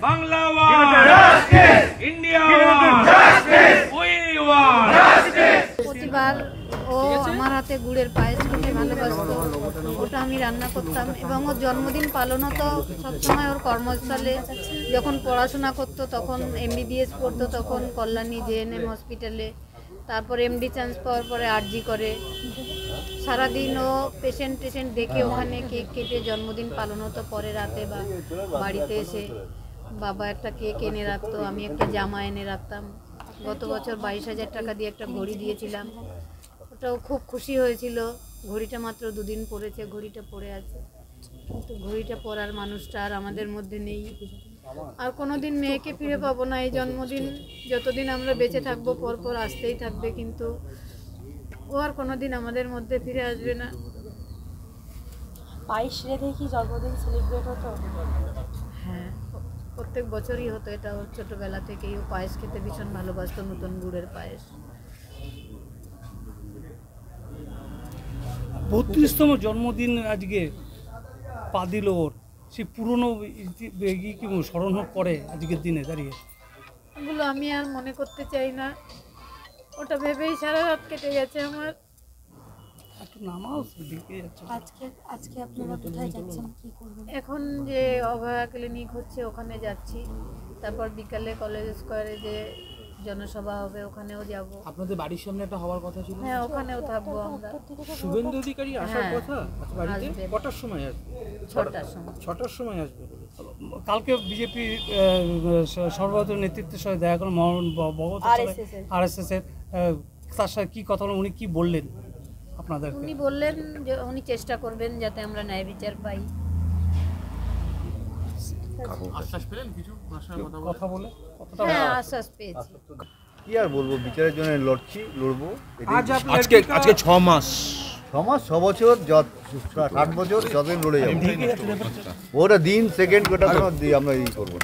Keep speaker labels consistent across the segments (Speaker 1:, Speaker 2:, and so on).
Speaker 1: Bangla one, India one, we want.
Speaker 2: প্রতিবার ও আমার হাতে গুড়ের পায়েস খেতে ভালোবাসতো, ওটা আমি রান্না করতাম। এবং ওর জন্মদিন পালনও তো সবসময় ওর কর্মস্থলে, যখন পড়াশোনা করতো তখন MBBS পড়তো তখন কল্যাণী JNM হসপিটালে, তারপর MD চান্স পাওয়ার পরে RG করে। সারাদিন ও পেশেন্ট দেখে ওখানে কেক কেটে জন্মদিন পালন হতো। পরে রাতে বা বাড়িতে এসে বাবা একটা কেক এনে রাখতো, আমি একটা জামা এনে রাখতাম। গত বছর 22,000 টাকা দিয়ে একটা ঘড়ি দিয়েছিলাম, ওটাও খুব খুশি হয়েছিল। ঘড়িটা মাত্র 2 দিন পরেছে, ঘড়িটা পরে আছে, কিন্তু ঘড়িটা পরার মানুষটা আর আমাদের মধ্যে নেই। আর কোনোদিন মেয়েকে ফিরে পাবো না। এই জন্মদিন যতদিন আমরা বেঁচে থাকবো পরপর আসতেই থাকবে, কিন্তু ও আর কোনোদিন আমাদের মধ্যে ফিরে আসবে না।
Speaker 3: 22 রেখে কি জন্মদিন সেলিব্রেট হতো?
Speaker 2: হ্যাঁ, প্রত্যেক বছরই হতো এটা। ওর ছোটোবেলা থেকেই ও পায়েস খেতে ভীষণ ভালোবাসতো, নতুন গুড়ের পায়েস।
Speaker 4: 32তম জন্মদিন আজকে পা দিল ওর, সেই পুরনো কি স্মরণ করে আজকের দিনে দাঁড়িয়ে?
Speaker 2: এগুলো আমি আর মনে করতে চাই না, ওটা ভেবেই সারা রাত কেটে গেছে আমার।
Speaker 4: একটু নামাও দিকে যাচ্ছে।
Speaker 3: আজকে আপনারা কোথায় যাচ্ছেন, কি করবেন?
Speaker 2: এখন যে অভয়া ক্লিনিক হচ্ছে ওখানে যাচ্ছি, তারপর বিকালে কলেজ স্কোয়ারে যে জনসভা হবে ওখানেও যাব।
Speaker 5: আপনাদের বাড়ির সামনে একটা হওয়ার কথা ছিল?
Speaker 2: হ্যাঁ, ওখানেও থাকবো আমরা।
Speaker 5: শুভেন্দু অধিকারী আসার কথা আচ্ছা বাড়িতে
Speaker 2: আসবেন।
Speaker 5: কটার সময় আসবে?
Speaker 2: 6টার সময়।
Speaker 5: 6টার সময় আসবে।
Speaker 4: কালকে বিজেপি সর্বভারতীয় নেতৃত্বের সাথে দেখা করেন মোহন ভগত, RSS এর, তার সাথে কি কথা বলেন, উনি কি বললেন আপনাদেরকে?
Speaker 2: উনি বললেন যে উনি চেষ্টা করবেন যাতে আমরা ন্যায় বিচার পাই।
Speaker 5: আশ্বাস পেলেন কিছু
Speaker 4: কথা বলে?
Speaker 2: হ্যাঁ, আশ্বাস পেয়েছি।
Speaker 6: কি আর বলবো, বিচারের জন্য লড়বো।
Speaker 5: আজকে 6 মাস
Speaker 6: 6 বছর 60 বছর যতদিন লড়ে যাবো। ওটা দিন সেকেন্ড ওটা আমরা ই করবো।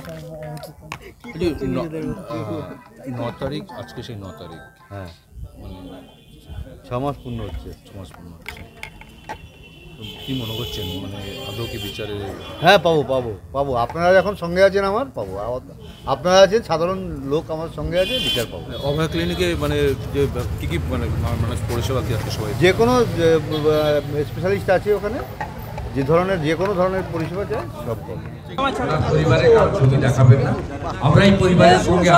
Speaker 7: 9 তারিখ আজকে, সেই 9 তারিখ।
Speaker 6: হ্যাঁ,
Speaker 7: মানে
Speaker 6: 6 মাস পূর্ণ হচ্ছে।
Speaker 7: 6 মাস পূর্ণ হচ্ছে। কি মনে করছেন, মানে আদৌ কি বিচারে?
Speaker 6: হ্যাঁ, পাবো। আপনারা এখন সঙ্গে আছেন, আমার পাবো। আপনারা আছেন, সাধারণ লোক আমার সঙ্গে আছে, বিচার পাবো।
Speaker 7: অভয়া ক্লিনিকে মানে যে কি মানে পরিষেবা কি আছে? সবাই
Speaker 6: যে কোনো স্পেশালিস্ট আছে ওখানে, যে ধরনের যে কোনো ধরনের পরিষেবা চাই সব পাবো।
Speaker 8: পরিবারের কারো ছবি দেখাবেন না, আমরা এই পরিবারের সঙ্গে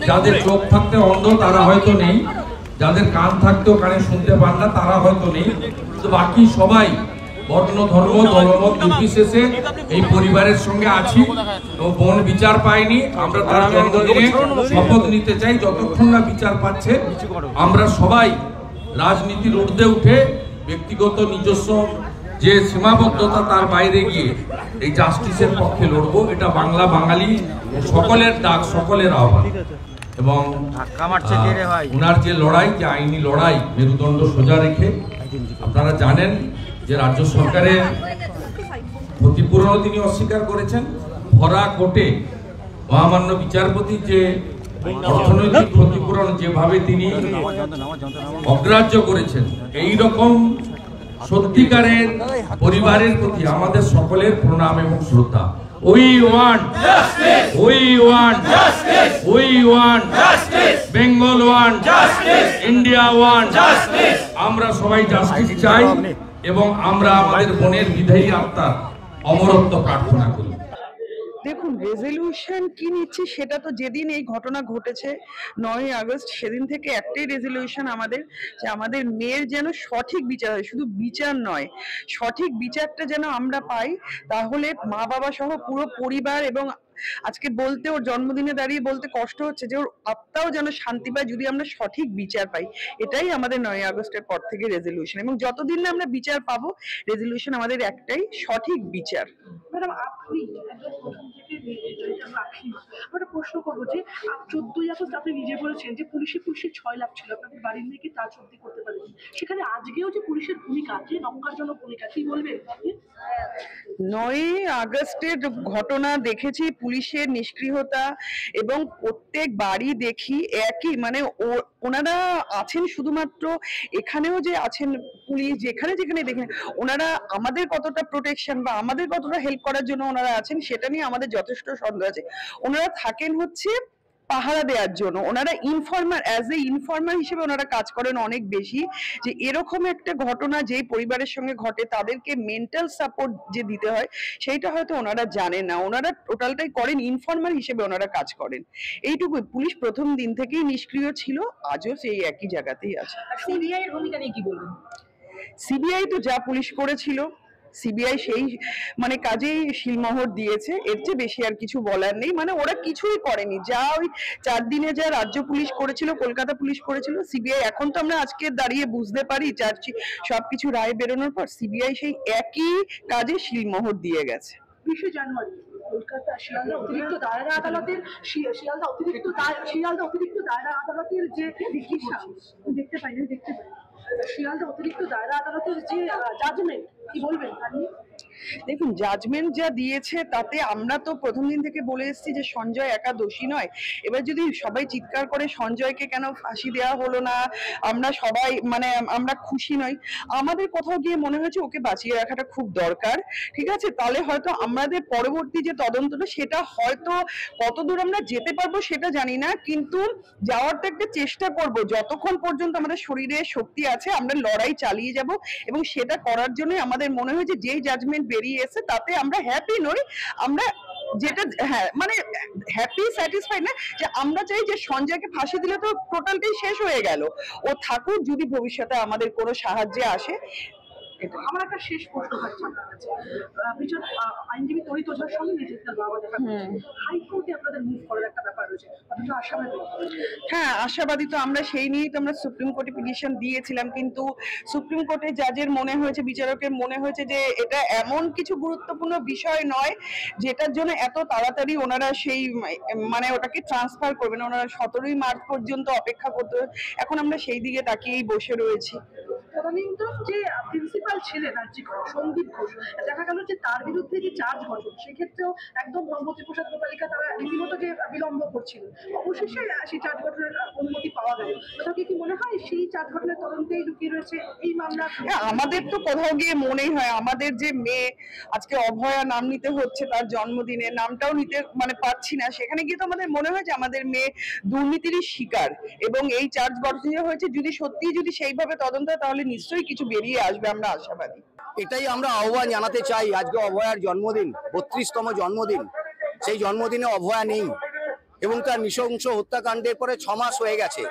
Speaker 8: যাদের চোখ থাকতে অন্ধ তারা হয়তো নেই, যাদের কান থাকতেও কানে শুনতে পান না তারা হয়তো নেই, তো বাকি সবাই বর্ণ ধর্ম দলমত নির্বিশেষে এই পরিবারের সঙ্গে আছি। বোন বিচার পায়নি, আমরা তার জন্মদিনে শপথ নিতে চাই যতক্ষণ না বিচার পাচ্ছে আমরা সবাই রাজনীতির ঊর্ধ্বে উঠে ব্যক্তিগত নিজস্ব যে সীমাবদ্ধতা তার বাইরে গিয়ে এই জাস্টিসের পক্ষে লড়বো। এটা বাংলা বাঙালি সকলের ডাক, সকলের আহ্বান। এবং ওনার যে লড়াই, যে আইনি লড়াই, মেরুদণ্ড সোজা রেখে, আপনারা জানেন যে রাজ্য সরকারের ক্ষতিপূরণও তিনি অস্বীকার করেছেন। ভরা কোর্টে মহামান্য বিচারপতি যে অর্থনৈতিক ক্ষতিপূরণ যেভাবে তিনি অগ্রাহ্য করেছেন, এই রকম সত্যিকারের পরিবারের প্রতি আমাদের সকলের প্রণাম এবং শ্রদ্ধা। We want justice. We want justice. We want justice. Bengal want justice. India want justice. আমরা সবাই জাস্টিস চাই এবং আমরা আমাদের বোনের বিধায়ী আত্মার অমরত্ব প্রার্থনা করি।
Speaker 9: দেখুন, রেজলিউশন কি নিচ্ছে সেটা তো যেদিন এই ঘটনা ঘটেছে 9ই আগস্ট সেদিন থেকে একটাই রেজলিউশন আমাদের, যে আমাদের মেয়ের যেন সঠিক বিচার হয়। শুধু বিচার নয়, সঠিক বিচারটা যেন আমরা পাই। তাহলে মা বাবা সহ পুরো পরিবার, এবং আজকে বলতে ওর জন্মদিনে দাঁড়িয়ে বলতে কষ্ট হচ্ছে যে ওর আত্মাও যেন শান্তি পায় যদি আমরা সঠিক বিচার পাই। এটাই আমাদের 9ই আগস্টের পর থেকে রেজলিউশন, এবং যতদিন না আমরা বিচার পাবো রেজলিউশন আমাদের একটাই, সঠিক বিচার।
Speaker 10: ম্যাডাম, আপনি একটা প্রশ্ন করবো যে 14ই আগস্ট আপনি নিজে বলেছেন যে পুলিশের 6 লাখ ছিল, আপনাদের বাড়ির মেয়েকে তা চুক্তি করতে পারেন, সেখানে আজকেও যে পুলিশের ভূমিকা, যে নক্কারজনক ভূমিকা, কি বলবেন?
Speaker 9: 9ই আগস্টের ঘটনা দেখেছি, পুলিশের নিষ্ক্রিয়তা এবং প্রত্যেক বাড়ি দেখি একই, মানে ওনারা আছেন শুধুমাত্র এখানেও যে আছেন পুলিশ, যেখানে যেখানে দেখেন ওনারা আমাদের কতটা প্রোটেকশন বা আমাদের কতটা হেল্প করার জন্য ওনারা আছেন সেটা নিয়ে আমাদের যথেষ্ট সন্দেহ আছে। ওনারা থাকেন হচ্ছে পাহারা দেওয়ার জন্য, ওনারা ইনফর্মার, অ্যাজ এ ইনফর্মার হিসেবে ওনারা কাজ করেন অনেক বেশি। যে এরকম একটা ঘটনা যেই পরিবারের সঙ্গে ঘটে তাদেরকে মেন্টাল সাপোর্ট যে দিতে হয় সেইটা হয়তো ওনারা জানেন না, ওনারা টোটালটাই করেন ইনফর্মার হিসেবে ওনারা কাজ করেন। এইটুকুই। পুলিশ প্রথম দিন থেকেই নিষ্ক্রিয় ছিল, আজও সেই একই জায়গাতেই আছে।
Speaker 10: সিবিআই এর ভূমিকা নিয়ে কি বলবেন?
Speaker 9: সিবিআই তো যা পুলিশ করেছিল সিবিআই সেই মানে কাজেই শিলমোহর দিয়েছে, এর চেয়ে বেশি আর কিছু বলার নেই। মানে ওরা কিছুই করেনি, যা ওই 4 দিনে যা রাজ্য পুলিশ করেছিল, কলকাতা পুলিশ করেছিল, সিবিআই এখন তো আমরা আজকে দাঁড়িয়ে বুঝতে পারি সবকিছু রায় বেরোনোর পর সিবিআই সেই একই কাজে শিলমোহর দিয়ে গেছে।
Speaker 10: 20 জানুয়ারি কলকাতা শিয়ালদা অতিরিক্ত দায়রা আদালতের শিয়ালদা অতিরিক্ত দায়রা আদালতের যে দেখতে পাই শিয়ালদা অতিরিক্ত দায়রা আদালতের যে জাজমেন্ট, কি বলবেন?
Speaker 9: দেখুন, জাজমেন্ট যা দিয়েছে তাতে আমরা তো প্রথম দিন থেকে বলে এসেছি যে সঞ্জয় একা দোষী নয়। এবার যদি সবাই চিৎকার করে সঞ্জয়কে কেন ফাঁসি দেওয়া হলো না, আমরা সবাই মানে আমরা খুশি নই, আমাদের কোথাও গিয়ে মনে হয়েছে ওকে বাঁচিয়ে রাখাটা খুব দরকার। ঠিক আছে, তাহলে হয়তো আমাদের পরবর্তী যে তদন্তটা সেটা হয়তো কতদূর আমরা যেতে পারবো সেটা জানি না, কিন্তু যাওয়ার তো একটা চেষ্টা করব। যতক্ষণ পর্যন্ত আমাদের শরীরে শক্তি আছে আমরা লড়াই চালিয়ে যাব, এবং সেটা করার জন্য আমাদের মনে হয় যে যেই জাজমেন্ট বেরিয়ে এসে তাতে আমরা হ্যাপি নই। আমরা যেটা মানে হ্যাপি স্যাটিসফাইড না, যে আমরা চাই যে সঞ্জয়কে ফাঁসি দিলে তো টোটালটাই শেষ হয়ে গেল, ও থাকুক, যদি ভবিষ্যতে আমাদের কোনো সাহায্যে আসে।
Speaker 10: আমার একটা শেষ প্রশ্ন থাকছে আপনার কাছে, বিচার আইনজীবী তরিত ওঝার সঙ্গে নিজেদের বাবা দেখা হাইকোর্টে আপনাদের মুভ করার একটা ব্যাপার রয়েছে, আপনি আশাবাদী?
Speaker 9: হ্যাঁ, আশাবাদী তো আমরা, সেই নিয়েই তো আমরা সুপ্রিম কোর্টে পিটিশন দিয়েছিলাম, কিন্তু সুপ্রিম কোর্টে জাজের মনে হয়েছে, বিচারকের মনে হয়েছে যে এটা এমন কিছু গুরুত্বপূর্ণ বিষয় নয় যেটার জন্য এত তাড়াতাড়ি ওনারা সেই মানে ওটাকে ট্রান্সফার করবেন। ওনারা 17ই মার্চ পর্যন্ত অপেক্ষা করতে, এখন আমরা সেই দিকে তাকিয়েই বসে রয়েছি।
Speaker 10: তদানীন্তন যে প্রিন্সিপাল ছিলেন সন্দীপ ঘোষ, দেখা গেল যে তার বিরুদ্ধে যে চার্জ গঠন সেক্ষেত্রেও একদম মন্ত্রীপ্রসাদ গোপালিকা তারা রীতিমতো যে বিলম্ব করছিল, অবশেষে সেই চার্জ গঠনের অনুমতি পাওয়া গেল। তাকে কি মনে হয় সেই চার্জ গঠনের তদন্তেই লুকিয়ে রয়েছে এই মামলা?
Speaker 9: আমাদের তো কোথাও গিয়ে মনেই হয় আমাদের যে মেয়ে আজকে অভয়া নাম নিতে হচ্ছে, তার জন্মদিনে নামটাও নিতে মানে পাচ্ছি না, সেখানে গিয়ে তো আমাদের মনে হয় যে আমাদের মেয়ে দুর্নীতিরই শিকার, এবং এই চার্জ গঠন যে হয়েছে যদি সত্যি যদি সেইভাবে তদন্ত হয় তাহলে নিশ্চয়ই কিছু বেরিয়ে আসবে, আমরা আশাবাদী।
Speaker 11: এটাই আমরা আহ্বান জানাতে চাই। আজকে অভয়ার জন্মদিন, 32তম জন্মদিন, সেই জন্মদিনে অভয়া নেই এবং তার নৃশংস হত্যাকাণ্ডের পরে 6 মাস হয়ে গেছে।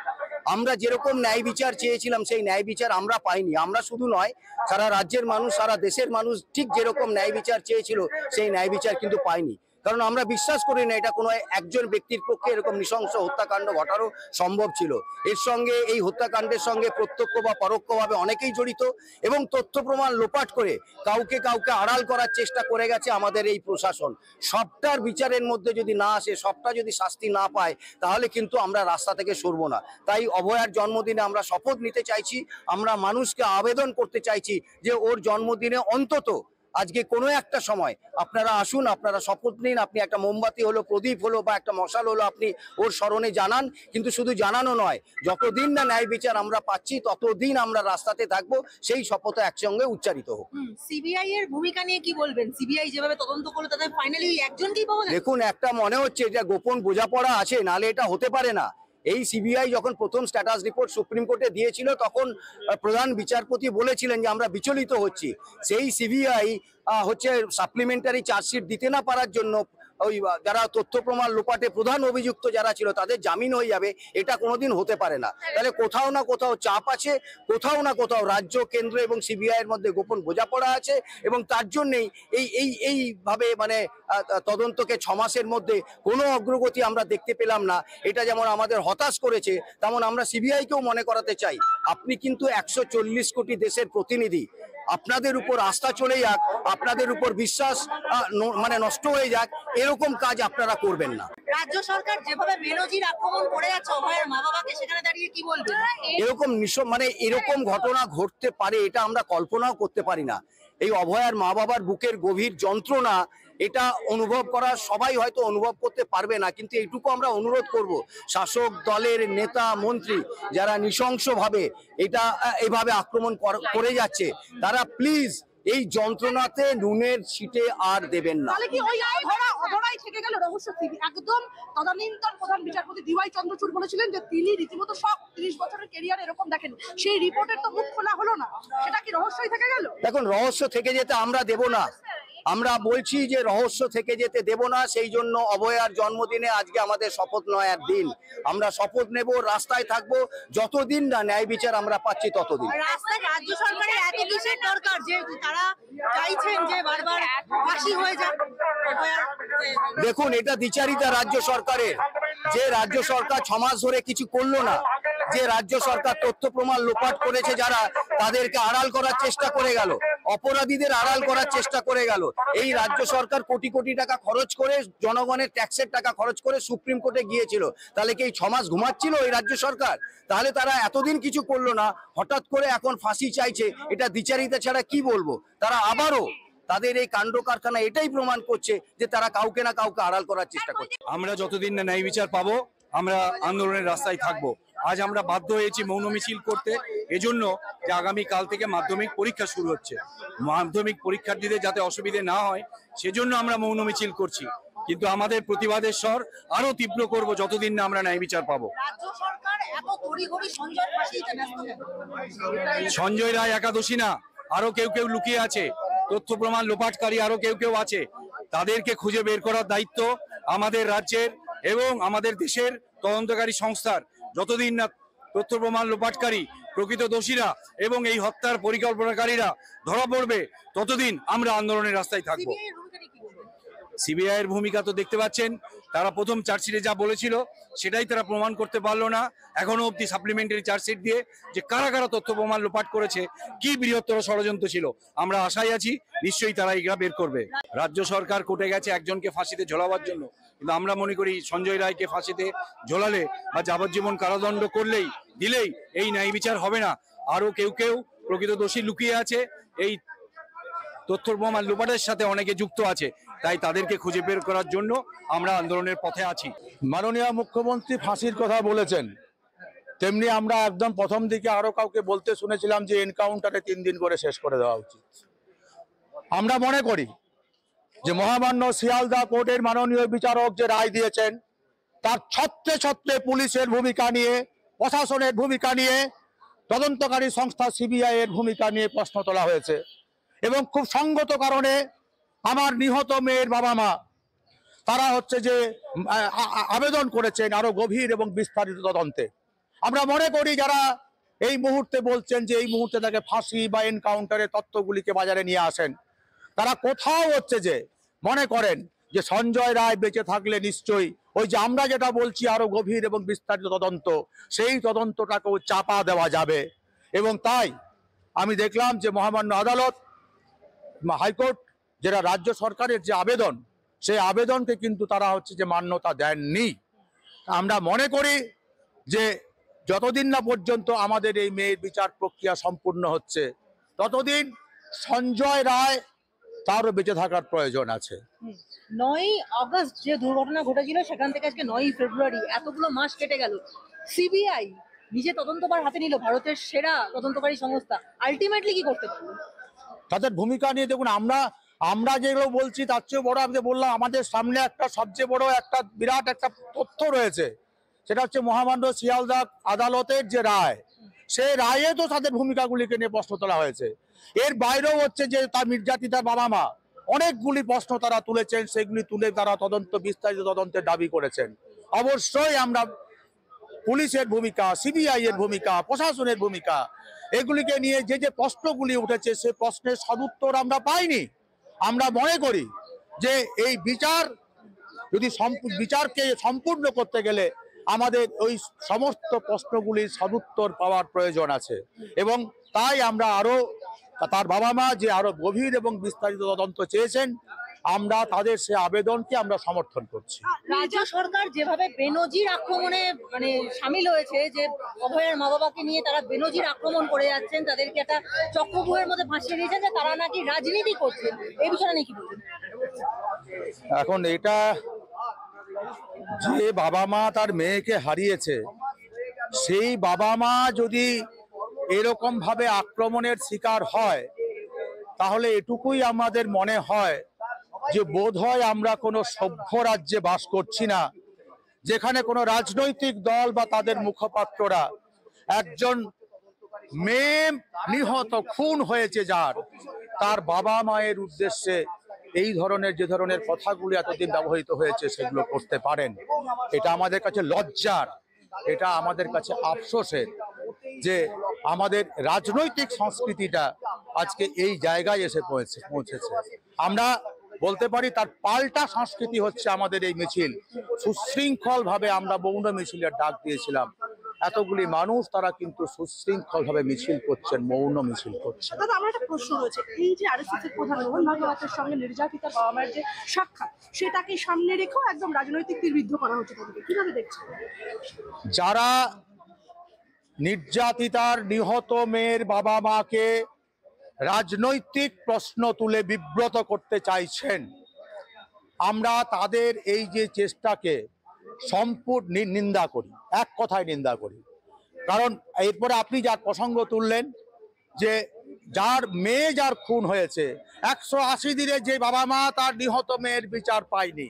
Speaker 11: আমরা যেরকম ন্যায় বিচার চেয়েছিলাম সেই ন্যায় বিচার আমরা পাইনি। আমরা শুধু নয়, সারা রাজ্যের মানুষ, সারা দেশের মানুষ ঠিক যেরকম ন্যায় বিচার চেয়েছিল সেই ন্যায় বিচার কিন্তু পাইনি। কারণ আমরা বিশ্বাস করি না এটা কোনো একজন ব্যক্তির পক্ষে এরকম নৃশংস হত্যাকাণ্ড ঘটানো সম্ভব ছিল। এর সঙ্গে, এই হত্যাকাণ্ডের সঙ্গে প্রত্যক্ষ বা পরোক্ষভাবে অনেকেই জড়িত, এবং তথ্য প্রমাণ লোপাট করে কাউকে আড়াল করার চেষ্টা করে গেছে আমাদের এই প্রশাসন। সবটার বিচারের মধ্যে যদি না আসে, সবটা যদি শাস্তি না পায়, তাহলে কিন্তু আমরা রাস্তা থেকে সরব না। তাই অভয়ার জন্মদিনে আমরা শপথ নিতে চাইছি, আমরা মানুষকে আবেদন করতে চাইছি যে ওর জন্মদিনে অন্তত আজকে কোনো একটা সময় আপনারা আসুন, আপনারা শপথ নিন, আপনি একটা মোমবাতি হলো, প্রদীপ হলো বা একটা মশাল হলো আপনি ওর স্মরণে জানান। কিন্তু শুধু জানানো নয়, যতদিন না ন্যায় বিচার আমরা পাচ্ছি ততদিন আমরা রাস্তাতে থাকবো, সেই শপথ একসঙ্গে উচ্চারিত হোক।
Speaker 12: সিবিআই এর ভূমিকা নিয়ে কি বলবেন? সিবিআই যেভাবে তদন্ত করলো তাদের ফাইনালি একজনকেই পাওয়া গেল।
Speaker 11: দেখুন, একটা মনে হচ্ছে এটা গোপন বোঝাপড়া আছে, নালে এটা হতে পারে না। এই সিবিআই যখন প্রথম স্ট্যাটাস রিপোর্ট সুপ্রিম কোর্টে দিয়েছিল তখন প্রধান বিচারপতি বলেছিলেন যে আমরা বিচলিত হচ্ছি। সেই সিবিআই হচ্ছে সাপ্লিমেন্টারি চার্জশিট দিতে না পারার জন্য ওই যারা তথ্য প্রমাণ লোপাটে প্রধান অভিযুক্ত যারা ছিল তাদের জামিন হয়ে যাবে, এটা কোনোদিন হতে পারে না। তাহলে কোথাও না কোথাও চাপ আছে, কোথাও না কোথাও রাজ্য, কেন্দ্র এবং সিবিআই এর মধ্যে গোপন বোঝাপড়া আছে, এবং তার জন্যেই এইভাবে মানে তদন্তকে 6 মাসের মধ্যে কোনো অগ্রগতি আমরা দেখতে পেলাম না। এটা যেমন আমাদের হতাশ করেছে, তেমন আমরা সিবিআইকেও মনে করাতে চাই, আপনি কিন্তু 140 কোটি দেশের প্রতিনিধি, আপনাদের উপর আস্থা চলে যাক, আপনাদের উপর বিশ্বাস মানে নষ্ট হয়ে যাক, এরকম কাজ আপনারা করবেন না।
Speaker 12: রাজ্য সরকার যেভাবে বেনজির আক্রমণ করে যাচ্ছে অভয়ের মা বাবাকে, সেখানে দাঁড়িয়ে কি বলবেন?
Speaker 11: এরকম মানে এরকম ঘটনা ঘটতে পারে এটা আমরা কল্পনাও করতে পারি না। এই অভয়ার মা বাবার বুকের গভীর যন্ত্রণা এটা অনুভব করা সবাই হয়তো অনুভব করতে পারবে না, কিন্তু এইটুকু আমরা অনুরোধ করব শাসক দলের নেতা মন্ত্রী যারা নৃশংসভাবে এটা এভাবে আক্রমণ করে যাচ্ছে, তারা প্লিজ এই যন্ত্রণাতে নুনের ছিটে আর দেবেন না।
Speaker 10: তাহলে কি ওই অধরাই থেকে গেল রহস্য? একদম তদানীন্তন প্রধান বিচারপতি ডিওয়াই চন্দ্রচূড় বলেছিলেন যে তিনি রীতিমতো সব 30 বছরের ক্যারিয়ার এরকম দেখেন, সেই রিপোর্টের তো মুখ খোলা হলো না, সেটা কি রহস্যই থেকে গেল?
Speaker 11: দেখুন, রহস্য থেকে যেতে আমরা দেব না, আমরা বলছি যে রহস্য থেকে যেতে দেব না। সেই জন্য অভয়ার জন্মদিনে আজকে আমাদের শপথ নেওয়ার দিন, আমরা শপথ নেব, রাস্তায় থাকবো যতদিন না ন্যায় বিচার আমরা পাচ্ছি ততদিন।
Speaker 12: রাস্তায় রাজ্য সরকারের এত কিসের দরকার যে তারা চাইছেন যে বারবার ফাঁসি হয়ে যাক?
Speaker 11: দেখুন, এটা দ্বিচারিতা রাজ্য সরকারের, যে রাজ্য সরকার 6 মাস ধরে কিছু করলো না, যে রাজ্য সরকার তথ্য প্রমাণ লোপাট করেছে, যারা তাদেরকে আড়াল করার চেষ্টা করে গেল, অপরাধীদের আড়াল করার চেষ্টা করে গেল। এই রাজ্য সরকার কোটি কোটি টাকা খরচ করে, জনগণের ট্যাক্সের টাকা খরচ করে সুপ্রিম কোর্টে গিয়েছিল। তাহলে কি এই 6 মাস ঘুমাচ্ছিল এই রাজ্য সরকার? তাহলে তারা এতদিন কিছু করলো না, হঠাৎ করে এখন ফাঁসি চাইছে, এটা দ্বিচারিতা ছাড়া কি বলবো? তারা আবারও তাদের এই কাণ্ড কারখানা এটাই প্রমাণ করছে যে তারা কাউকে না কাউকে আড়াল করার চেষ্টা করছে।
Speaker 5: আমরা যতদিন না ন্যায় বিচার পাবো আমরা আন্দোলনের রাস্তায় থাকবো। আজ আমরা বাধ্য হয়েছি মৌন মিছিল করতে, এজন্য যে আগামী কাল থেকে মাধ্যমিক পরীক্ষা শুরু হচ্ছে, মাধ্যমিক পরীক্ষার্থীদের যাতে অসুবিধে না হয় সেজন্য আমরা মৌন মিছিল করছি। কিন্তু আমাদের প্রতিবাদের স্বর আরো তীব্র করব যতদিন না আমরা ন্যায় বিচার পাবো।
Speaker 12: রাজ্য সরকার এত তড়িঘড়ি সঞ্জয় ফাঁসিতে ব্যস্ত কেন?
Speaker 5: সঞ্জয় রায় একাদশী না, আরো কেউ কেউ লুকিয়ে আছে, তথ্য প্রমাণ লোপাটকারী আরো কেউ কেউ আছে। তাদেরকে খুঁজে বের করার দায়িত্ব আমাদের রাজ্যের এবং আমাদের দেশের তদন্তকারী সংস্থার। যতদিন না তথ্য প্রমাণ লোপাটকারী প্রকৃত দোষীরা এবং এই হত্যার পরিকল্পনাকারীরা ধরা পড়বে, ততদিন আমরা আন্দোলনের রাস্তায় থাকবো। সিবিআই এর ভূমিকা তো দেখতে পাচ্ছেন, তারা প্রথম চার্জশিটে যা বলেছিল সেটাই তারা প্রমাণ করতে পারলো না এখনো অব্দি সাপ্লিমেন্টারি চার্জশিট দিয়ে, যে কারা কারা তথ্য প্রমাণ লোপাট করেছে, কি বৃহত্তর ষড়যন্ত্র ছিল। আমরা আশায় আছি নিশ্চয়ই তারা এগুলা বের করবে। রাজ্য সরকার কোর্টে গেছে একজনকে ফাঁসিতে ঝোলাবার জন্য, কিন্তু আমরা মনে করি সঞ্জয় রায়কে ফাঁসিতে ঝোলালে বা যাবজ্জীবন কারাদণ্ড দিলেই এই ন্যায় বিচার হবে না। আরো কেউ কেউ প্রকৃত দোষী লুকিয়ে আছে, এই তথ্য প্রমাণ লোপাটের সাথে অনেকে যুক্ত আছে, তাই তাদেরকে খুঁজে বের করার জন্য আমরা আন্দোলনের পথে আছি।
Speaker 13: মাননীয় মুখ্যমন্ত্রী ফাঁসির কথা বলেছেন, তেমনি আমরা একদম প্রথম দিকে আরো কাউকে বলতে শুনেছিলাম যে এনকাউন্টারে 3 দিন করে শেষ করে দেওয়া উচিত। আমরা মনে করি যে মহামান্য শিয়ালদা কোর্টের মাননীয় বিচারক যে রায় দিয়েছেন, তার ছত্রে পুলিশের ভূমিকা নিয়ে, প্রশাসনের ভূমিকা নিয়ে, তদন্তকারী সংস্থা সিবিআই এর ভূমিকা নিয়ে প্রশ্ন তোলা হয়েছে। এবং খুব সঙ্গত কারণে আমার নিহত মেয়ের বাবা মা তারা হচ্ছে যে আবেদন করেছেন আরো গভীর এবং বিস্তারিত তদন্তে। আমরা মনে করি যারা এই মুহূর্তে বলছেন যে এই মুহূর্তে তাকে ফাঁসি বা এনকাউন্টারের তত্ত্বগুলিকে বাজারে নিয়ে আসেন, তারা কোথাও হচ্ছে যে মনে করেন যে সঞ্জয় রায় বেঁচে থাকলে নিশ্চয়ই ওই যে আমরা যেটা বলছি আরো গভীর এবং বিস্তারিত তদন্ত, সেই তদন্তটাকেও চাপা দেওয়া যাবে। এবং তাই আমি দেখলাম যে মহামান্য আদালত, হাইকোর্ট, যেটা রাজ্য সরকারের যে আবেদন, সেই আবেদনকে কিন্তু তারা হচ্ছে যে মান্যতা দেননি। আমরা মনে করি যে যতদিন না পর্যন্ত আমাদের এই মেয়ের বিচার প্রক্রিয়া সম্পূর্ণ হচ্ছে, ততদিন সঞ্জয় রায় তারও বেঁচে থাকার প্রয়োজন আছে।
Speaker 12: 9ই আগস্ট যে দুর্ঘটনা ঘটেছিল সেখান থেকে আজকে 9ই ফেব্রুয়ারি, এতগুলো মাস কেটে গেল। সিবিআই নিজে তদন্তভার হাতে নিল, ভারতের সেরা তদন্তকারী সংস্থা, আলটিমেটলি কি করতে পারলো?
Speaker 13: তাদের ভূমিকা নিয়ে দেখুন, আমরা যেগুলো বলছি তার চেয়ে বড়, আমি বললাম আমাদের সামনে একটা সবচেয়ে বড় একটা বিরাট একটা তথ্য রয়েছে, সেটা হচ্ছে মহামান্য শিয়ালদা আদালতের যে রায়, সেই রায়ে তো তাদের ভূমিকাগুলিকে নিয়ে প্রশ্ন তোলা হয়েছে। এর বাইরেও হচ্ছে যে তার নির্যাতিতার বাবা মা অনেকগুলি প্রশ্ন তারা তুলেছেন, সেগুলি তুলে তারা বিস্তারিত তদন্তের দাবি করেছেন। অবশ্যই আমরা পুলিশের ভূমিকা, সিবিআই এর ভূমিকা, প্রশাসনের ভূমিকা, এগুলিকে নিয়ে যে প্রশ্নগুলি উঠেছে সে প্রশ্নের সদুত্তর আমরা পাইনি। আমরা মনে করি যে এই বিচারকে সম্পূর্ণ করতে গেলে আমাদের ওই সমস্ত প্রশ্নগুলির সদুত্তর পাওয়ার প্রয়োজন আছে। এবং তাই আমরা আরো, তার বাবা মা যে আরো গভীর এবং বিস্তারিত তদন্ত চেয়েছেন, আমরা তাদের সে আবেদনকে আমরা সমর্থন করছি।
Speaker 12: রাজ্য সরকার যেভাবে বেনজির আক্রমণে সামিল হয়েছে, যে অভয়ের মা বাবাকে নিয়ে তারা বেনজির আক্রমণ করে যাচ্ছেন, তাদেরকে একটা চক্রব্যূহের মধ্যে ফাঁসিয়ে দিয়েছেন যে তারা নাকি রাজনীতি করছেন, এই বিষয়ে নাকি বলছেন?
Speaker 13: এখন এটা যে বাবা মা তার মেয়েকে হারিয়েছে, সেই বাবা মা যদি এরকম ভাবে আক্রমণের শিকার হয়, তাহলে এটুকুই আমাদের মনে হয় যে বোধহয় আমরা কোনো সভ্য রাজ্যে বাস করছি না, যেখানে কোনো রাজনৈতিক দল বা তাদের মুখপাত্ররা একজন মেয়ে নিহত খুন হয়েছে তার বাবা মায়ের উদ্দেশ্যে এই ধরনের যে ধরনের কথাগুলো এতদিন ব্যবহৃত হয়েছে সেগুলো করতে পারেন। এটা আমাদের কাছে লজ্জার, এটা আমাদের কাছে আফসোসের যে আমাদের রাজনৈতিক সংস্কৃতিটা আজকে এই জায়গায় এসে পৌঁছেছে। আমরা বলতে পারি তার পাল্টা সংস্কৃতি হচ্ছে আমাদের এই মিছিল। সুশৃঙ্খল ভাবে আমরা মৌন মিছিলের ডাক দিয়েছিলাম, এতগুলি মানুষ তারা কিন্তু সুশৃঙ্খল ভাবে মিছিল করছেন, মৌন মিছিল করছেন।
Speaker 10: দাদা, আমার একটা প্রশ্ন রয়েছে, এই যে আরএসএস এর প্রধান মোহন ভাগবতের সঙ্গে নির্যাতিতা বাবা মায়ের যে সাক্ষাৎ, সেটাকে সামনে রেখেও একদম রাজনৈতিক তীরবিদ্ধ করা হচ্ছে, তাদেরকে কিভাবে দেখছেন?
Speaker 13: যারা নির্যাতিতার নিহত মেয়ের বাবা মাকে রাজনৈতিক প্রশ্ন তুলে বিব্রত করতে চাইছেন, আমরা তাদের এই যে চেষ্টাকে সম্পূর্ণ নিন্দা করি, এক কথায় নিন্দা করি। কারণ এরপরে আপনি যার প্রসঙ্গ তুললেন যে যার মেয়ে যার খুন হয়েছে, 180 দিনে যে বাবা মা তার নিহত মেয়ের বিচার পায়নি,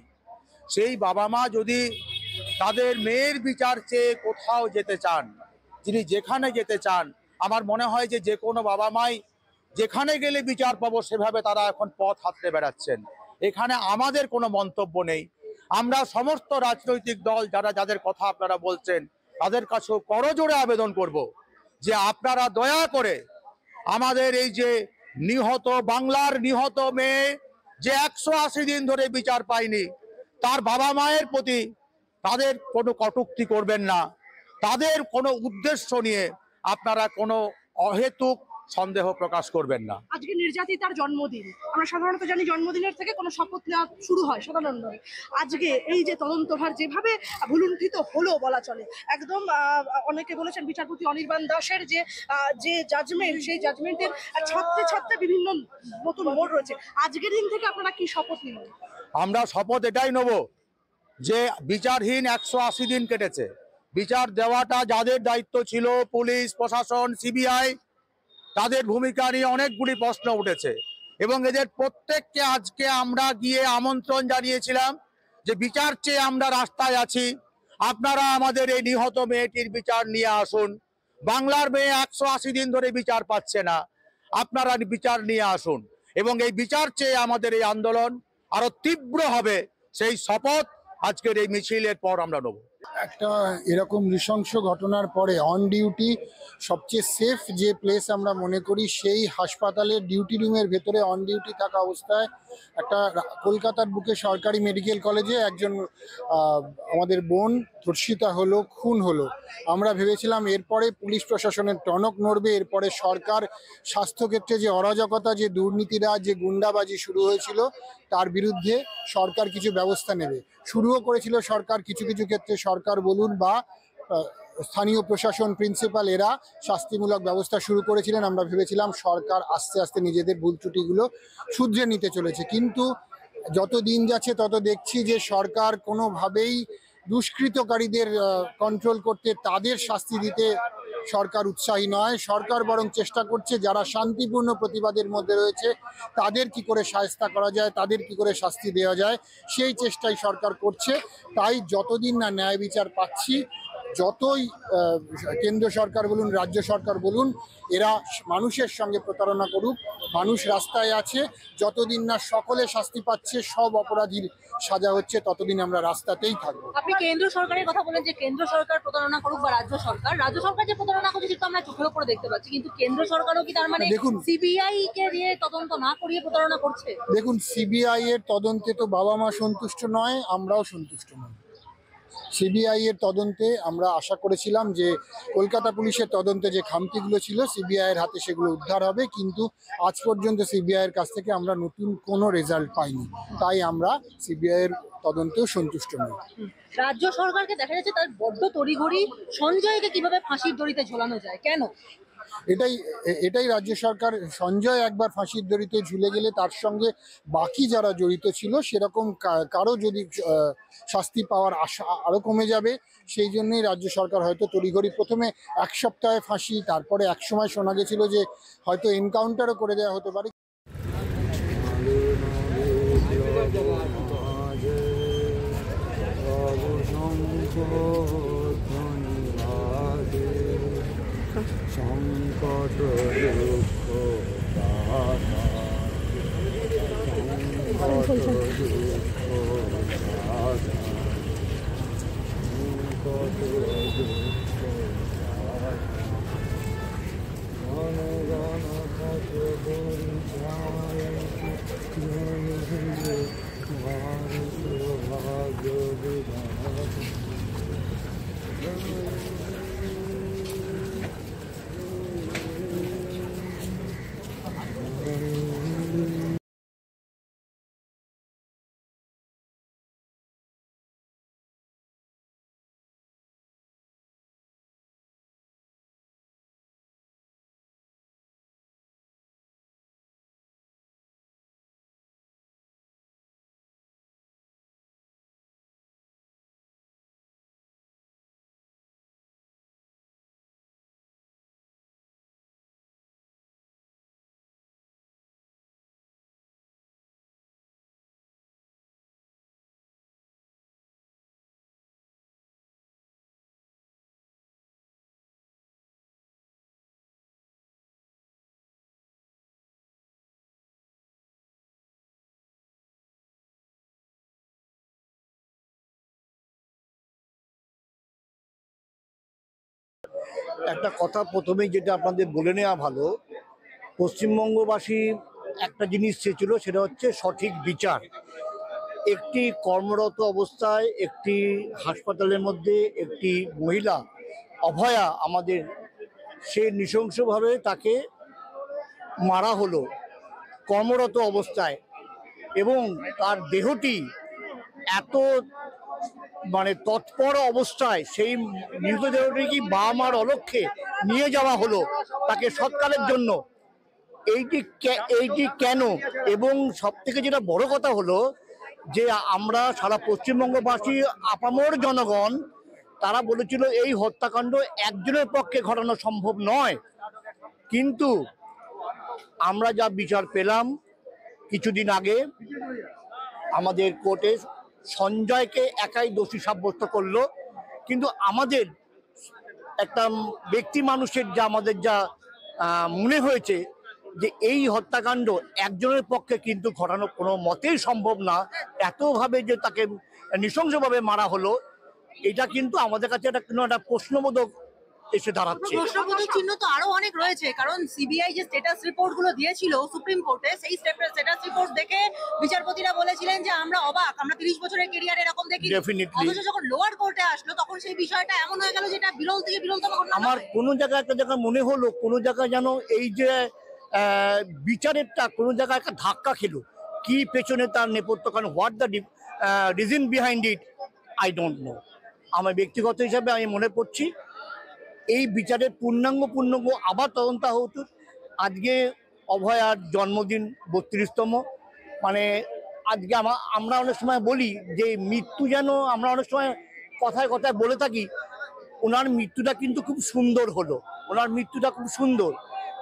Speaker 13: সেই বাবা মা যদি তাদের মেয়ের বিচার চেয়ে কোথাও যেতে চান, যিনি যেখানে যেতে চান, আমার মনে হয় যে কোনো বাবা মাই যেখানে গেলে বিচার পাবো সেভাবে তারা এখন পথ হাতড়ে বেড়াচ্ছেন। এখানে আমাদের কোনো মন্তব্য নেই। আমরা সমস্ত রাজনৈতিক দল যাদের কথা আপনারা বলছেন তাদের কাছেও করজোড়ে আবেদন করব যে আপনারা দয়া করে আমাদের এই যে নিহত, বাংলার নিহত মেয়ে যে 180 দিন ধরে বিচার পায়নি, তার বাবা মায়ের প্রতি তাদের কোনো কটূক্তি করবেন না, তাদের কোনো উদ্দেশ্য নিয়ে আপনারা কোনো অহেতুক সন্দেহ প্রকাশ করবেন না।
Speaker 10: আজকে নির্যাতিতার জন্মদিন, আমরা সাধারণত জানি জন্মদিনের থেকে কোনো শপথ নেওয়া শুরু হয় সাধারণত। আজকে এই যে তদন্তভার যেভাবে ভুলুণ্ঠিত হলো বলা চলে, একদম অনেকে বলেছেন বিচারপতি অনির্বাণ দাসের যে জাজমেন্ট, সেই জাজমেন্টের ছত্রে ছত্রে বিভিন্ন নতুন মোড় রয়েছে। আজকের দিন থেকে আপনারা কি শপথ নিলেন?
Speaker 13: আমরা শপথ এটাই নেব যে বিচারহীন 180 দিন কেটেছে। বিচার দেওয়াটা যাদের দায়িত্ব ছিল, পুলিশ প্রশাসন, সিবিআই, তাদের ভূমিকা নিয়ে অনেকগুলি প্রশ্ন উঠেছে এবং এদের প্রত্যেককে আজকে আমরা গিয়ে আমন্ত্রণ জানিয়েছিলাম যে বিচার চেয়ে আমরা রাস্তায় আছি, আপনারা আমাদের এই নিহত মেয়েটির বিচার নিয়ে আসুন। বাংলার মেয়ে 180 দিন ধরে বিচার পাচ্ছে না, আপনারা বিচার নিয়ে আসুন এবং এই বিচার চেয়ে আমাদের এই আন্দোলন আরো তীব্র হবে, সেই শপথ আজকের এই মিছিলের পর আমরা নেব।
Speaker 14: একটা এরকম নৃশংস ঘটনার পরে অন ডিউটি সবচেয়ে সেফ যে প্লেস আমরা মনে করি, সেই হাসপাতালের ডিউটি রুমের ভেতরে অন ডিউটি থাকা অবস্থায় একটা কলকাতার বুকে সরকারি মেডিকেল কলেজে একজন আমাদের বোন ধর্ষিতা হলো, খুন হলো। আমরা ভেবেছিলাম এরপরে পুলিশ প্রশাসনের টনক নড়বে, এরপরে সরকার স্বাস্থ্যক্ষেত্রে যে অরাজকতা, যে দুর্নীতিরা, যে গুন্ডাবাজি শুরু হয়েছিল তার বিরুদ্ধে সরকার কিছু ব্যবস্থা নেবে। শুরুও করেছিল সরকার, কিছু কিছু ক্ষেত্রে সরকার বলুন বা স্থানীয় প্রশাসন, প্রিন্সিপাল, এরা শাস্তিমূলক ব্যবস্থা শুরু করেছিলেন। আমরা ভেবেছিলাম সরকার আস্তে আস্তে নিজেদের ভুল ত্রুটিগুলো শুধরে নিতে চলেছে, কিন্তু যত দিন যাচ্ছে তত দেখছি যে সরকার কোনোভাবেই দুষ্কৃতকারীদের কন্ট্রোল করতে, তাদের শাস্তি দিতে সরকার উৎসাহী নয়। সরকার বরং চেষ্টা করছে যারা শান্তিপূর্ণ প্রতিবাদের মধ্যে রয়েছে তাদের কি করে শায়েস্তা করা যায়, তাদের কি করে শাস্তি দেওয়া যায়, সেই চেষ্টাই সরকার করছে। তাই যতদিন না ন্যায় বিচার পাচ্ছি, যতই কেন্দ্র সরকার বলুন, রাজ্য সরকার বলুন, এরা মানুষের সঙ্গে প্রতারণা করুক, মানুষ রাস্তায় আছে, যতদিন না সকলে শাস্তি পাচ্ছে, সব অপরাধীর সাজা হচ্ছে, ততদিন আমরা রাস্তাতেই থাকবো।
Speaker 12: আপনি কেন্দ্র সরকারের কথা বলেন যে কেন্দ্র সরকার প্রতারণা করুক বা রাজ্য সরকার যে প্রতারণা করছে সেটা আমরা চোখের উপরে দেখতে পাচ্ছি, কিন্তু কেন্দ্র সরকারও কি তার মানে
Speaker 14: দেখুন
Speaker 12: সিবিআই কে দিয়ে তদন্ত না করিয়ে প্রতারণা করছে?
Speaker 14: দেখুন, সিবিআই এর তদন্তে তো বাবা মা সন্তুষ্ট নয়, আমরাও সন্তুষ্ট নই। সিবিআই এর তদন্তে আমরা আশা করেছিলাম যে কলকাতা পুলিশের তদন্তে যে খামতিগুলো ছিল সিবিআই এর হাতে সেগুলো উদ্ধার হবে, কিন্তু আজ পর্যন্ত সিবিআই এর কাছ থেকে আমরা নতুন কোনো রেজাল্ট পাইনি। তাই আমরা সিবিআই এর তদন্তেও সন্তুষ্ট নই।
Speaker 12: রাজ্য সরকারকে দেখা যাচ্ছে তার বড্ড তড়িঘড়ি সঞ্জয়কে কিভাবে ফাঁসির দড়িতে ঝোলানো যায়, কেন?
Speaker 14: এটাই রাজ্য সরকার, সঞ্জয় একবার ফাঁসির দড়িতে ঝুলে গেলে তার সঙ্গে বাকি যারা জড়িত ছিল সেরকম কারো যদি শাস্তি পাওয়ার আশা আরও কমে যাবে। সেই জন্যই রাজ্য সরকার হয়তো তড়িঘড়ি প্রথমে 1 সপ্তাহে ফাঁসি, তারপরে এক সময় শোনা গেছিল যে হয়তো এনকাউন্টারও করে দেওয়া হতে পারে।
Speaker 6: সংকট একটা কথা প্রথমেই যেটা আপনাদের বলে নেওয়া ভালো, পশ্চিমবঙ্গবাসী একটা জিনিস চেয়েছিল, সেটা হচ্ছে সঠিক বিচার। একটি কর্মরত অবস্থায় একটি হাসপাতালের মধ্যে একটি মহিলা অভয়া আমাদের, সে নৃশংসভাবে তাকে মারা হলো কর্মরত অবস্থায়, এবং তার দেহটি এত তৎপর অবস্থায় সেই মৃতদেহটি বাবা মার অলক্ষ্যে নিয়ে যাওয়া হলো তাকে সৎকারের জন্য। এইটি কেন? এবং সব থেকে যেটা বড় কথা হলো যে আমরা সারা পশ্চিমবঙ্গবাসী আপামর জনগণ তারা বলেছিল এই হত্যাকাণ্ড একজনের পক্ষে ঘটানো সম্ভব নয়, কিন্তু আমরা যা বিচার পেলাম কিছুদিন আগে আমাদের কোর্টে সঞ্জয়কে একাই দোষী সাব্যস্ত করলো, কিন্তু আমাদের একটা ব্যক্তি মানুষের যা আমাদের যা মনে হয়েছে যে এই হত্যাকাণ্ড একজনের পক্ষে কিন্তু ঘটানো কোনো মতেই সম্ভব না। এতভাবে যে তাকে নৃশংসভাবে মারা হলো, এটা কিন্তু আমাদের কাছে একটা প্রশ্নবোধক এসে দাঁড়াচ্ছে।
Speaker 12: প্রশ্নবোধক চিহ্ন তো আরো অনেক রয়েছে, কারণ সিবিআই যে স্ট্যাটাস রিপোর্ট গুলো দিয়েছিল সুপ্রিম কোর্টে, সেই স্ট্যাটাস রিপোর্ট দেখে বিচারপতিরা বলেছিলেন যে আমরা অবাক, আমরা 30 বছরের ক্যারিয়ার এরকম দেখি। অথচ যখন লোয়ার কোর্টে আসলো তখন সেই বিষয়টা এমন হয়ে গেল যেটা বিরল থেকে বিরলতম ঘটনা।
Speaker 11: আমার কোনো জায়গায় একটা জায়গা মনে হলো, কোনো জায়গায় যেন এই যে বিচারেরটা কোনো জায়গায় একটা ধাক্কা খেলো, কি পেছনে তার নেপথ্য, কারণ what the reason behind it I don't know. আমার ব্যক্তিগত হিসাবে আমি মনে করছি এই বিচারের পূর্ণাঙ্গ আবার তদন্ত হতো। আজকে অভয়ার জন্মদিন 32তম, আজকে আমরা অনেক সময় বলি যে মৃত্যু যেন, আমরা অনেক সময় কথায় কথায় বলে থাকি ওনার মৃত্যুটা কিন্তু খুব সুন্দর হলো, ওনার মৃত্যুটা খুব সুন্দর,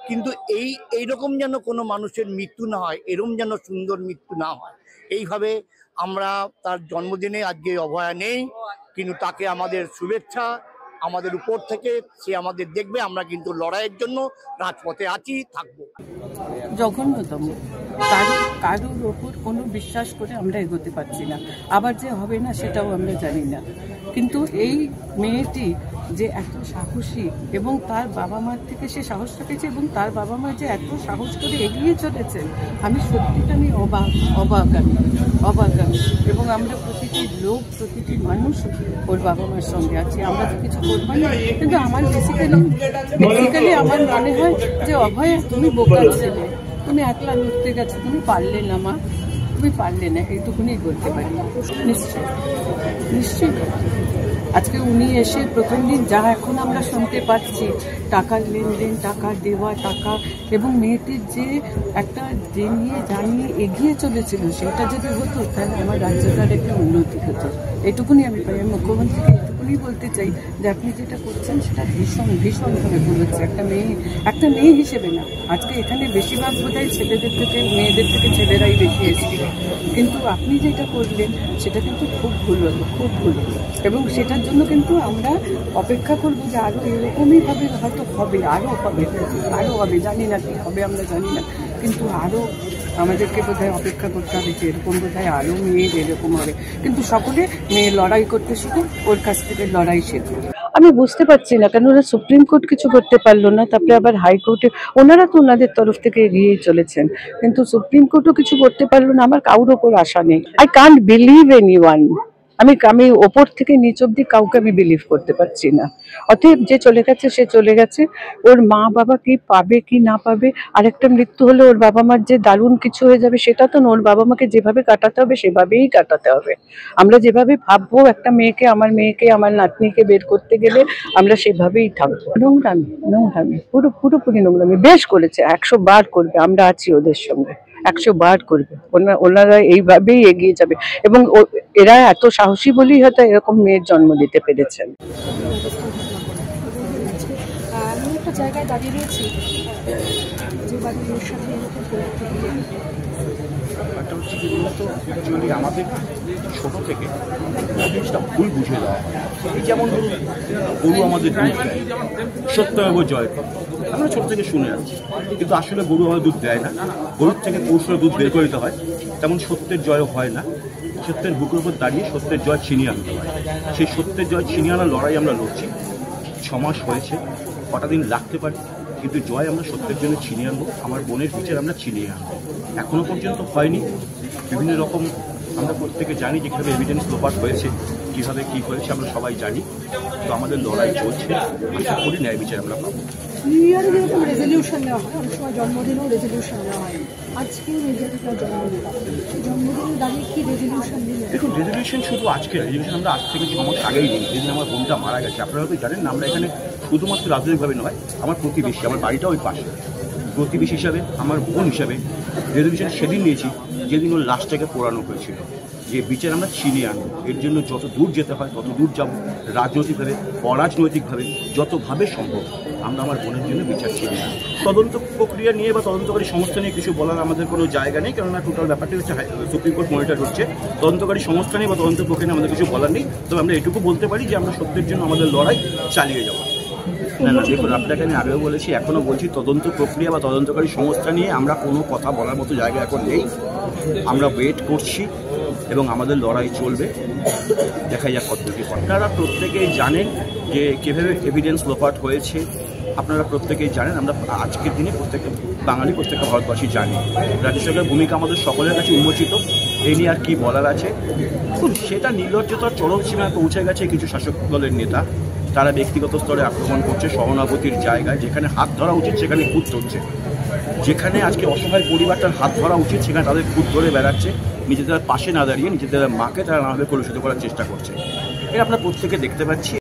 Speaker 11: কিন্তু এইরকম যেন কোনো মানুষের মৃত্যু না হয়, এরকম যেন সুন্দর মৃত্যু না হয়। এইভাবে আমরা তার জন্মদিনে আজকে অভয়া নেই, কিন্তু তাকে আমাদের শুভেচ্ছা আমাদের উপর থেকে, সে আমাদের দেখবে। আমরা কিন্তু লড়াইয়ের জন্য রাজপথে আছি, থাকবো।
Speaker 15: জঘন্যতম, কারোর ওপর কোনো বিশ্বাস করে আমরা এগোতে পারছি না, আবার যে হবে না সেটাও আমরা জানি না। কিন্তু এই মেয়েটি যে এত সাহসী এবং তার বাবা মার থেকে সে সাহস রেখেছে, এবং তার বাবা মা যে এত সাহস করে এগিয়ে চলেছেন, আমি সত্যিটা আমি অবাক আমি। এবং আমরা প্রতিটি লোক, প্রতিটি মানুষ ওর বাবা মার সঙ্গে আছি। আমরা তো কিছু করবো না, কিন্তু আমার বেসিক্যালি আমার মনে হয় যে অভয় তুমি বোকা ছেলে, তুমি একলা লড়তে গেছো, তুমি পারলে না মা, তুমি পারলে না, এইটুকুনি বলতে পারি। নিশ্চয়ই আজকে উনি এসে প্রথম দিন যা এখন আমরা শুনতে পাচ্ছি, টাকার লেনদেন, টাকা দেওয়া, টাকা এবং মেয়েটির যে একটা যে নিয়ে জানিয়ে এগিয়ে চলেছিল, সেটা যদি হতো তাহলে আমার রাজ্যটার একটা উন্নতি হতো। এটুকুনি আমি পাই। আমি মুখ্যমন্ত্রীকে এটুকুনি বলতে চাই যে আপনি যেটা করছেন সেটা ভীষণভাবে ভুল হচ্ছে। একটা মেয়ে হিসেবে না, আজকে এখানে বেশিরভাগ বোধহয় ছেলেদের থেকে মেয়েদের থেকে ছেলেরাই বেশি এসেছিল, কিন্তু আপনি যেটা করলেন সেটা কিন্তু খুব ভুল হলো, খুব ভুল হলো। এবং সেটার জন্য কিন্তু আমরা অপেক্ষা করবো যে আরও এরকমইভাবে হয়তো হবে, আরও হবে, জানি না কি হবে আমরা জানি না, কিন্তু আরও আমাদেরকে বোধহয় অপেক্ষা করতে হবে যে এরকম বোধহয় আরও মেয়ের এরকম হবে। কিন্তু সকলে মেয়ে লড়াই করতে শিখুক, ওর কাছ থেকে লড়াই শেখুক। আমি বুঝতে পারছি না কেন ওরা সুপ্রিম কোর্ট কিছু করতে পারলো না, তারপরে আবার হাইকোর্টে ওনারা তো ওনাদের তরফ থেকে এগিয়েই চলেছেন, কিন্তু সুপ্রিম কোর্টও কিছু করতে পারলো না। আমার কারোর ওপর আশা নেই। I can't believe anyone. আমি ওপর থেকে নিচ অব্দি কাউকে আমি বিলিভ করতে পারছি না। অতএব যে চলে গেছে সে চলে গেছে, ওর মা বাবা কি পাবে কি না পাবে, আরেকটা মৃত্যু হলে ওর বাবা মার যে দারুণ কিছু হয়ে যাবে সেটা তো ওর বাবা মাকে যেভাবে কাটাতে হবে সেভাবেই কাটাতে হবে। আমরা যেভাবে ভাববো একটা মেয়েকে, আমার নাতনিকে বের করতে গেলে আমরা সেভাবেই থাকবো। নোংরামি পুরোপুরি নোংরামি। বেশ করেছে, 100 বার করবে, আমরা আছি ওদের সঙ্গে, 100 বার করবে। ওনারা এইভাবেই এগিয়ে যাবে এবং এরা এত সাহসী বলেই হয়তো এরকম মেয়ের জন্ম দিতে পেরেছেন।
Speaker 3: আমি একটা জায়গায় দাঁড়িয়ে রয়েছি যে বাড়ির ওর সাথে
Speaker 16: ব্যাপারটা হচ্ছে কি বলতো, অ্যাকচুয়ালি আমাদের ছোটো থেকে জিনিসটা ভুল বুঝে দেওয়া হয়। এই যেমন ধরুন গরু আমাদের দুধ দেয়, সত্যমেব জয়, আমরা ছোটো থেকে শুনে আসছি, কিন্তু আসলে গরু আমাদের দুধ দেয় না, গরুর থেকে কৌশলে দুধ বের করে দিতে হয়। তেমন সত্যের জয় হয় না, সত্যের বুকের উপর দাঁড়িয়ে সত্যের জয় ছিনিয়ে আনতে হয়। সেই সত্যের জয় ছিনিয়ে আনার লড়াই আমরা লড়ছি। 6 মাস হয়েছে, কটা দিন লাগতে পারে, কিন্তু জয় আমরা সত্যের জন্য ছিনিয়ে আনবো। আমার বোনের বিচার আমরা ছিনিয়ে আনবো। এখনো পর্যন্ত হয়নি। বিভিন্ন রকম আমরা প্রত্যেকে জানি যে কীভাবে এভিডেন্স লোপাট হয়েছে, কীভাবে কী হয়েছে আমরা সবাই জানি। তো আমাদের লড়াই চলছে, আশা করি ন্যায় বিচার আমরা পাবো।
Speaker 3: নিউ ইয়ারে যেরকম রেজলিউশন নেওয়া হয়, অনেক সময় জন্মদিনেও রেজলিউশন নেওয়া হয়, আজকেও নিজেদের জন্মদিনে দাঁড়িয়ে কি রেজলিউশন নিলেন?
Speaker 16: দেখুন, রেজলিউশন শুধু আজকে, রেজলিউশন আমরা আজ থেকে 6 মাস আগেই নিই, যেদিন আমার বোনটা মারা গেছে। আপনারা হয়তো জানেন না, আমরা এখানে শুধুমাত্র রাজনৈতিকভাবে নয়, আমার প্রতিবেশী, আমার বাড়িটা ওই পাশে, প্রতিবেশী হিসাবে, আমার বোন হিসাবে রেজলিউশন সেদিন নিয়েছি যেদিন ওর লাশটাকে পোড়ানো হয়েছিল, যে বিচার আমরা ছিনিয়ে আনবো। এর জন্য যত দূর যেতে হয় তত দূর যাব, রাজনৈতিকভাবে, অরাজনৈতিকভাবে, যতভাবে সম্ভব আমরা আমার বোনের জন্য বিচার ছিনিয়ে আনবো। তদন্ত প্রক্রিয়া নিয়ে বা তদন্তকারী সংস্থা নিয়ে কিছু বলার আমাদের কোনো জায়গা নেই, কেননা টোটাল ব্যাপারটি হচ্ছে সুপ্রিম কোর্ট মনিটর করছে। তদন্তকারী সংস্থা নিয়ে বা তদন্ত প্রক্রিয়া আমাদের কিছু বলার নেই, তবে আমরা এটুকু বলতে পারি যে আমরা সত্যের জন্য আমাদের লড়াই চালিয়ে যাবো। না দেখুন, আপনাকে আমি আগেও বলেছি, এখনও বলছি, তদন্ত প্রক্রিয়া বা তদন্তকারী সংস্থা নিয়ে আমরা কোনো কথা বলার মতো জায়গা এখন নেই। আমরা ওয়েট করছি এবং আমাদের লড়াই চলবে, দেখা যাক কতটুকু। আপনারা প্রত্যেকেই জানেন যে কীভাবে এভিডেন্স লোপাট হয়েছে, আপনারা প্রত্যেকেই জানেন। আমরা আজকের দিনে প্রত্যেকটা বাঙালি, প্রত্যেকটা ভারতবাসী জানি। রাজ্য সরকারের ভূমিকা আমাদের সকলের কাছে উন্মোচিত, এই নিয়ে আর কী বলার আছে। সেটা নির্লজ্জতার চরম সীমায় পৌঁছে গেছে কিছু শাসক দলের নেতা। তারা ব্যক্তিগত স্তরে আক্রমণ করছে, সহানুভূতির জায়গায় যেখানে হাত ধরা উচিত সেখানে খুঁত ধরছে, যেখানে আজকে অসহায় পরিবারটার হাত ধরা উচিত সেখানে তাদের খুঁত ধরে বেড়াচ্ছে। নিজেদের পাশে না দাঁড়িয়ে নিজেদের মাকে তারা নানাভাবে কলুষিত করার চেষ্টা করছে। এটা আমরা প্রত্যেকে দেখতে পাচ্ছি।